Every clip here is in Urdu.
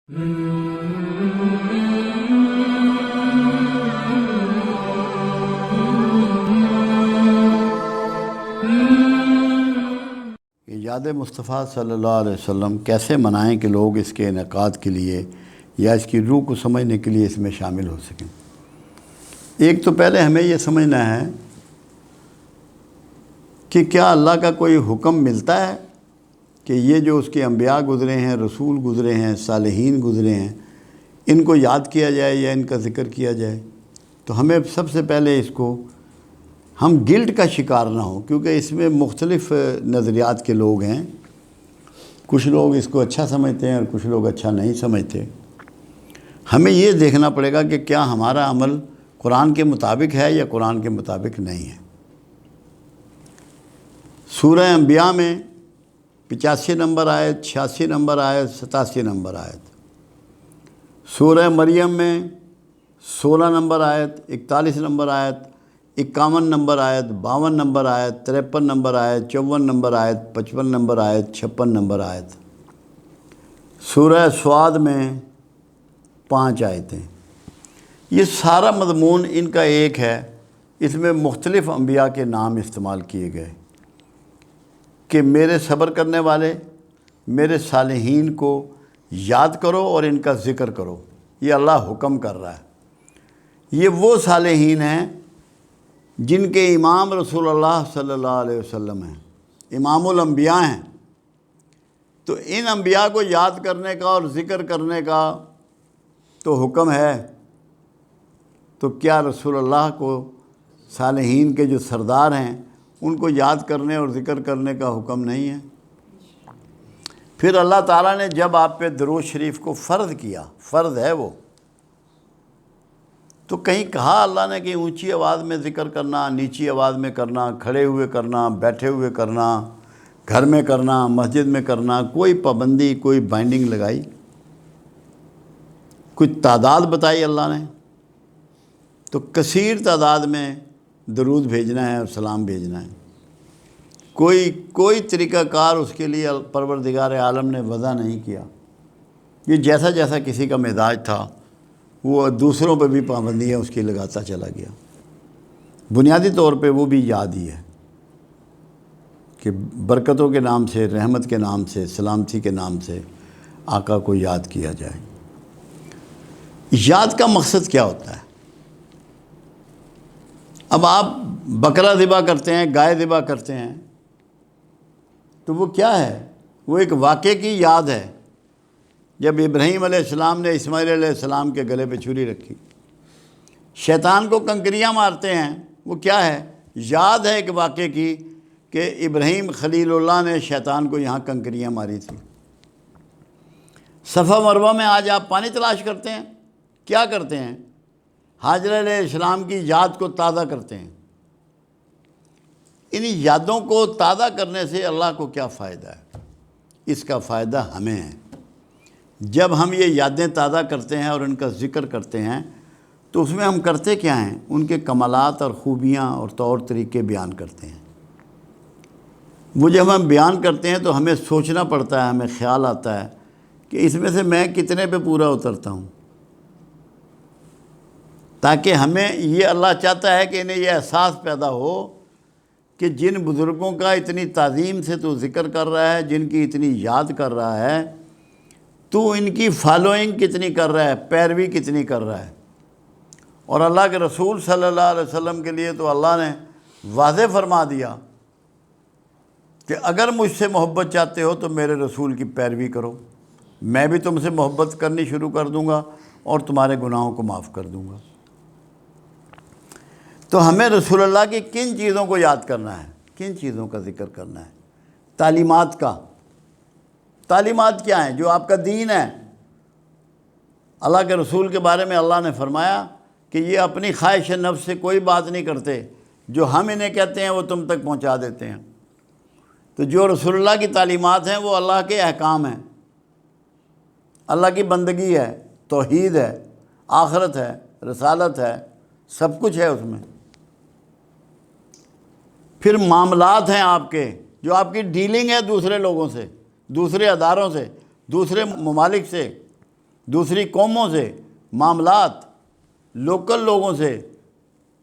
یاد مصطفیٰ صلی اللہ علیہ وسلم کیسے منائیں کہ لوگ اس کے انعقاد کے لیے یا اس کی روح کو سمجھنے کے لیے اس میں شامل ہو سکیں۔ ایک تو پہلے ہمیں یہ سمجھنا ہے کہ کیا اللہ کا کوئی حکم ملتا ہے کہ یہ جو اس کے انبیاء گزرے ہیں، رسول گزرے ہیں، صالحین گزرے ہیں، ان کو یاد کیا جائے یا ان کا ذکر کیا جائے؟ تو ہمیں سب سے پہلے اس کو ہم گلٹ کا شکار نہ ہوں، کیونکہ اس میں مختلف نظریات کے لوگ ہیں۔ کچھ لوگ اس کو اچھا سمجھتے ہیں اور کچھ لوگ اچھا نہیں سمجھتے۔ ہمیں یہ دیکھنا پڑے گا کہ کیا ہمارا عمل قرآن کے مطابق ہے یا قرآن کے مطابق نہیں ہے۔ سورہ انبیاء میں 85 نمبر آیت، 86 نمبر آیت، 87 نمبر آیت۔ سورہ مریم میں 16 نمبر آیت، 41 نمبر آیت، 51 نمبر آیت، 52 نمبر آیت، 53 نمبر آیت، 54 نمبر آیت، 55 نمبر آیت، 56 نمبر آیت۔ سورہ سعد میں 5 آیتیں۔ یہ سارا مضمون ان کا ایک ہے، اس میں مختلف انبیاء کے نام استعمال کیے گئے کہ میرے صبر کرنے والے، میرے صالحین کو یاد کرو اور ان کا ذکر کرو۔ یہ اللہ حکم کر رہا ہے۔ یہ وہ صالحین ہیں جن کے امام رسول اللہ صلی اللہ علیہ وسلم ہیں، امام الانبیاء ہیں۔ تو ان انبیاء کو یاد کرنے کا اور ذکر کرنے کا تو حکم ہے، تو کیا رسول اللہ کو صالحین کے جو سردار ہیں ان کو یاد کرنے اور ذکر کرنے کا حکم نہیں ہے؟ پھر اللہ تعالیٰ نے جب آپ پہ درود شریف کو فرض کیا، فرض ہے وہ، تو کہیں کہا اللہ نے کہ اونچی آواز میں ذکر کرنا، نیچی آواز میں کرنا، کھڑے ہوئے کرنا، بیٹھے ہوئے کرنا، گھر میں کرنا، مسجد میں کرنا، کوئی پابندی، کوئی بائنڈنگ لگائی؟ کوئی تعداد بتائی اللہ نے؟ تو کثیر تعداد میں درود بھیجنا ہے اور سلام بھیجنا ہے۔ کوئی طریقہ کار اس کے لیے پروردگار عالم نے وضع نہیں کیا۔ یہ جیسا جیسا کسی کا مزاج تھا وہ دوسروں پہ بھی پابندیاں اس کی لگاتا چلا گیا۔ بنیادی طور پہ وہ بھی یاد ہی ہے کہ برکتوں کے نام سے، رحمت کے نام سے، سلامتی کے نام سے آقا کو یاد کیا جائے۔ یاد کا مقصد کیا ہوتا ہے؟ اب آپ بکرا ذبح کرتے ہیں، گائے ذبح کرتے ہیں، تو وہ کیا ہے؟ وہ ایک واقعے کی یاد ہے، جب ابراہیم علیہ السلام نے اسماعیل علیہ السلام کے گلے پہ چھری رکھی۔ شیطان کو کنکریاں مارتے ہیں، وہ کیا ہے؟ یاد ہے ایک واقعے کی کہ ابراہیم خلیل اللہ نے شیطان کو یہاں کنکریاں ماری تھی۔ صفا مروہ میں آج آپ پانی تلاش کرتے ہیں، کیا کرتے ہیں؟ حاجر علیہ السلام کی یاد کو تازہ کرتے ہیں۔ ان یادوں کو تازہ کرنے سے اللہ کو کیا فائدہ ہے؟ اس کا فائدہ ہمیں ہے۔ جب ہم یہ یادیں تازہ کرتے ہیں اور ان کا ذکر کرتے ہیں تو اس میں ہم کرتے کیا ہیں؟ ان کے کمالات اور خوبیاں اور طور طریقے بیان کرتے ہیں۔ وہ جب ہم بیان کرتے ہیں تو ہمیں سوچنا پڑتا ہے، ہمیں خیال آتا ہے کہ اس میں سے میں کتنے پہ پورا اترتا ہوں، تاکہ ہمیں یہ اللہ چاہتا ہے کہ انہیں یہ احساس پیدا ہو کہ جن بزرگوں کا اتنی تعظیم سے تو ذکر کر رہا ہے، جن کی اتنی یاد کر رہا ہے، تو ان کی فالوئنگ کتنی کر رہا ہے، پیروی کتنی کر رہا ہے۔ اور اللہ کے رسول صلی اللہ علیہ وسلم کے لیے تو اللہ نے واضح فرما دیا کہ اگر مجھ سے محبت چاہتے ہو تو میرے رسول کی پیروی کرو، میں بھی تم سے محبت کرنی شروع کر دوں گا اور تمہارے گناہوں کو معاف کر دوں گا۔ تو ہمیں رسول اللہ کی کن چیزوں کو یاد کرنا ہے، کن چیزوں کا ذکر کرنا ہے؟ تعلیمات کا۔ تعلیمات کیا ہیں؟ جو آپ کا دین ہے۔ اللہ کے رسول کے بارے میں اللہ نے فرمایا کہ یہ اپنی خواہش نفس سے کوئی بات نہیں کرتے، جو ہم انہیں کہتے ہیں وہ تم تک پہنچا دیتے ہیں۔ تو جو رسول اللہ کی تعلیمات ہیں وہ اللہ کے احکام ہیں، اللہ کی بندگی ہے، توحید ہے، آخرت ہے، رسالت ہے، سب کچھ ہے اس میں۔ پھر معاملات ہیں آپ کے، جو آپ کی ڈیلنگ ہے دوسرے لوگوں سے، دوسرے اداروں سے، دوسرے ممالک سے، دوسری قوموں سے، معاملات، لوکل لوگوں سے،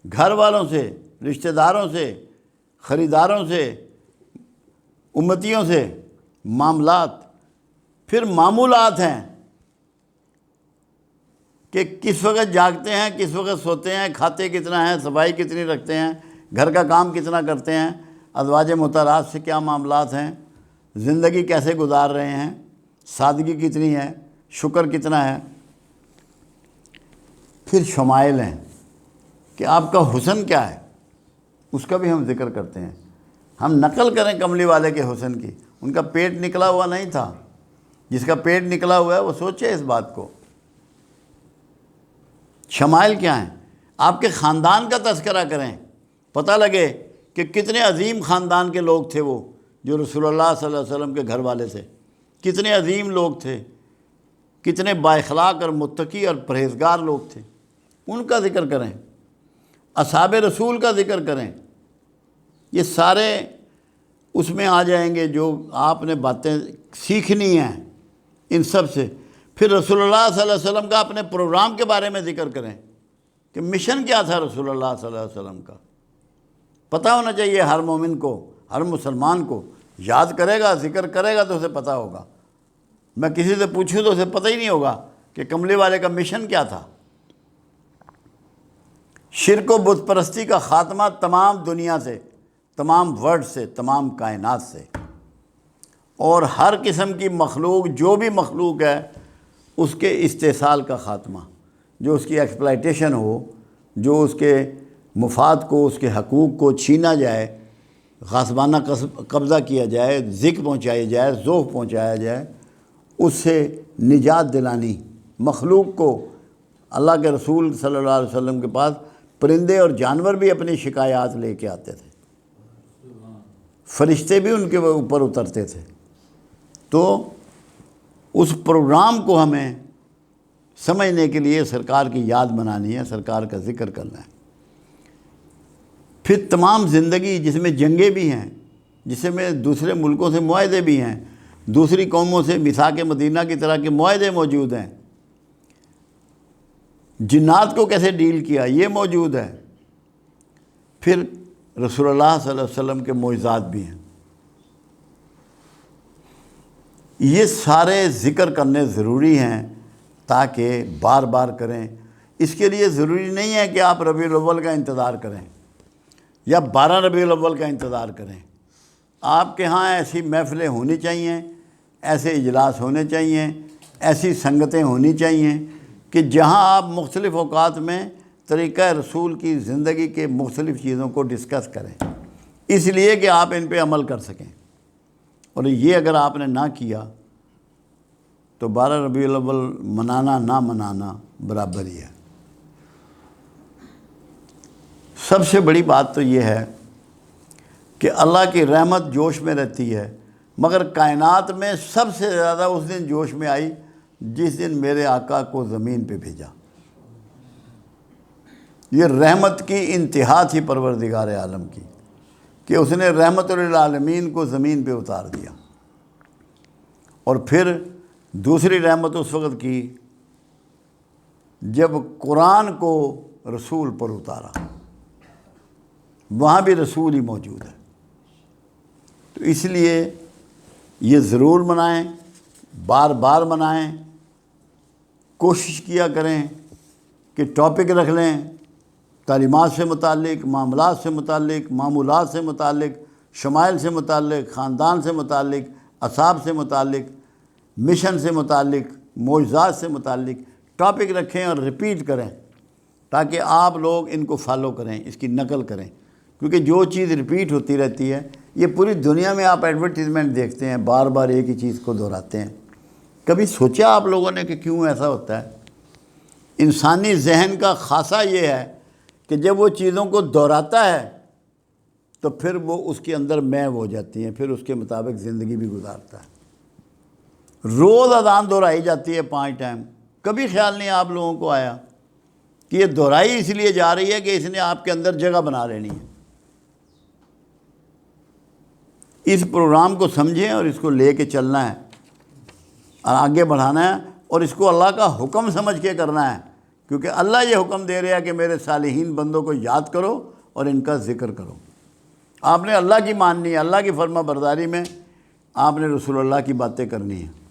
گھر والوں سے، رشتہ داروں سے، خریداروں سے، امتیوں سے، معاملات۔ پھر معمولات ہیں کہ کس وقت جاگتے ہیں، کس وقت سوتے ہیں، کھاتے کتنا ہیں، صفائی کتنی رکھتے ہیں، گھر کا کام کتنا کرتے ہیں، ازواج مطہرات سے کیا معاملات ہیں، زندگی کیسے گزار رہے ہیں، سادگی کتنی ہے، شکر کتنا ہے۔ پھر شمائل ہیں کہ آپ کا حسن کیا ہے، اس کا بھی ہم ذکر کرتے ہیں۔ ہم نقل کریں کملی والے کے حسن کی، ان کا پیٹ نکلا ہوا نہیں تھا، جس کا پیٹ نکلا ہوا ہے وہ سوچے اس بات کو۔ شمائل کیا ہیں؟ آپ کے خاندان کا تذکرہ کریں، پتہ لگے کہ کتنے عظیم خاندان کے لوگ تھے وہ جو رسول اللہ صلی اللہ علیہ وسلم کے گھر والے تھے، کتنے عظیم لوگ تھے، کتنے بااخلاق اور متقی اور پرہیزگار لوگ تھے، ان کا ذکر کریں، اصحاب رسول کا ذکر کریں۔ یہ سارے اس میں آ جائیں گے جو آپ نے باتیں سیکھنی ہیں ان سب سے۔ پھر رسول اللہ صلی اللہ علیہ وسلم کا اپنے پروگرام کے بارے میں ذکر کریں کہ مشن کیا تھا رسول اللہ صلی اللہ علیہ وسلم کا۔ پتہ ہونا چاہیے ہر مومن کو، ہر مسلمان کو، یاد کرے گا، ذکر کرے گا تو اسے پتہ ہوگا۔ میں کسی سے پوچھوں تو اسے پتہ ہی نہیں ہوگا کہ کملی والے کا مشن کیا تھا۔ شرک و بت پرستی کا خاتمہ تمام دنیا سے، تمام ورلڈ سے، تمام کائنات سے، اور ہر قسم کی مخلوق، جو بھی مخلوق ہے اس کے استحصال کا خاتمہ، جو اس کی ایکسپلائٹیشن ہو، جو اس کے مفاد کو، اس کے حقوق کو چھینا جائے، غاصبانہ قبضہ کیا جائے، ذکر پہنچائی جائے، ذوق پہنچایا جائے، اس سے نجات دلانی مخلوق کو۔ اللہ کے رسول صلی اللہ علیہ وسلم کے پاس پرندے اور جانور بھی اپنی شکایات لے کے آتے تھے، فرشتے بھی ان کے اوپر اترتے تھے۔ تو اس پروگرام کو ہمیں سمجھنے کے لیے سرکار کی یاد منانی ہے، سرکار کا ذکر کرنا ہے۔ پھر تمام زندگی جس میں جنگیں بھی ہیں، جس میں دوسرے ملکوں سے معاہدے بھی ہیں، دوسری قوموں سے میثاق مدینہ کی طرح کے معاہدے موجود ہیں، جنات کو کیسے ڈیل کیا یہ موجود ہے۔ پھر رسول اللہ صلی اللہ علیہ وسلم کے معجزات بھی ہیں۔ یہ سارے ذکر کرنے ضروری ہیں تاکہ بار بار کریں۔ اس کے لیے ضروری نہیں ہے کہ آپ ربیع الاول کا انتظار کریں یا 12 ربیع الاول کا انتظار کریں۔ آپ کے ہاں ایسی محفلیں ہونی چاہیے، ایسے اجلاس ہونے چاہیے، ایسی سنگتیں ہونی چاہیے کہ جہاں آپ مختلف اوقات میں طریقہ رسول کی زندگی کے مختلف چیزوں کو ڈسکس کریں، اس لیے کہ آپ ان پہ عمل کر سکیں۔ اور یہ اگر آپ نے نہ کیا تو 12 ربیع الاول منانا نہ منانا برابر ہی ہے۔ سب سے بڑی بات تو یہ ہے کہ اللہ کی رحمت جوش میں رہتی ہے، مگر کائنات میں سب سے زیادہ اس دن جوش میں آئی جس دن میرے آقا کو زمین پہ بھیجا۔ یہ رحمت کی انتہا تھی پروردگار عالم کی کہ اس نے رحمت للعالمین کو زمین پہ اتار دیا۔ اور پھر دوسری رحمت اس وقت کی جب قرآن کو رسول پر اتارا، وہاں بھی رسول ہی موجود ہے۔ تو اس لیے یہ ضرور منائیں، بار بار منائیں، کوشش کیا کریں کہ ٹاپک رکھ لیں تعلیمات سے متعلق، معاملات سے متعلق، معمولات سے متعلق، شمائل سے متعلق، خاندان سے متعلق، اصحاب سے متعلق، مشن سے متعلق، معجزات سے متعلق ٹاپک رکھیں اور ریپیٹ کریں تاکہ آپ لوگ ان کو فالو کریں، اس کی نقل کریں۔ کیونکہ جو چیز ریپیٹ ہوتی رہتی ہے، یہ پوری دنیا میں آپ ایڈورٹیزمنٹ دیکھتے ہیں، بار بار ایک ہی چیز کو دہراتے ہیں۔ کبھی سوچا آپ لوگوں نے کہ کیوں ایسا ہوتا ہے؟ انسانی ذہن کا خاصہ یہ ہے کہ جب وہ چیزوں کو دہراتا ہے تو پھر وہ اس کے اندر محو ہو جاتی ہیں، پھر اس کے مطابق زندگی بھی گزارتا ہے۔ روز اذان دہرائی جاتی ہے 5 ٹائم، کبھی خیال نہیں آپ لوگوں کو آیا کہ یہ دہرائی اس لیے جا رہی ہے کہ اس نے آپ کے اندر جگہ بنا لینی ہے۔ اس پروگرام کو سمجھیں اور اس کو لے کے چلنا ہے اور آگے بڑھانا ہے، اور اس کو اللہ کا حکم سمجھ کے کرنا ہے، کیونکہ اللہ یہ حکم دے رہا ہے کہ میرے صالحین بندوں کو یاد کرو اور ان کا ذکر کرو۔ آپ نے اللہ کی ماننی ہے، اللہ کی فرما برداری میں آپ نے رسول اللہ کی باتیں کرنی ہیں۔